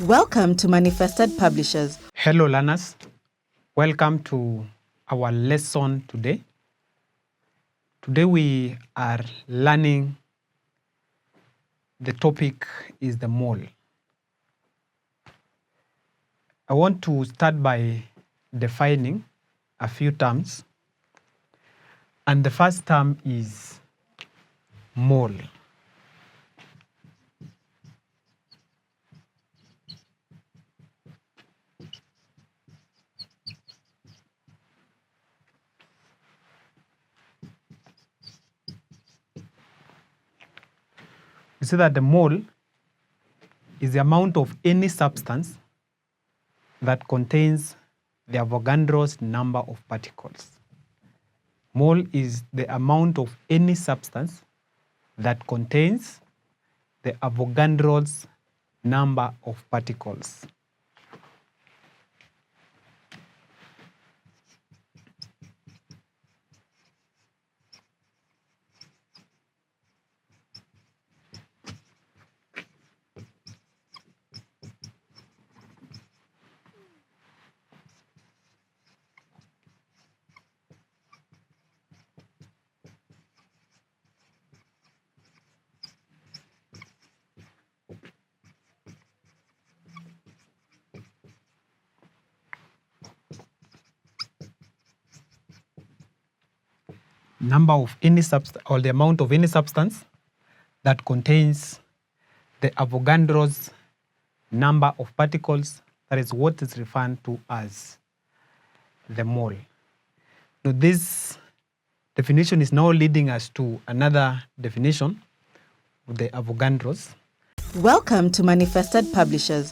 Welcome to Manifested Publishers. Hello learners, welcome to our lesson today. Today we are learning, the topic is the mole. I want to start by defining a few terms, and the first term is mole. We say that the mole is the amount of any substance that contains the Avogadro's number of particles. Mole is the amount of any substance that contains the Avogadro's number of particles. Number of any substance, or the amount of any substance that contains the Avogadro's number of particles, that is what is referred to as the mole. Now this definition is now leading us to another definition of the Avogadro's. Welcome to Manifested Publishers.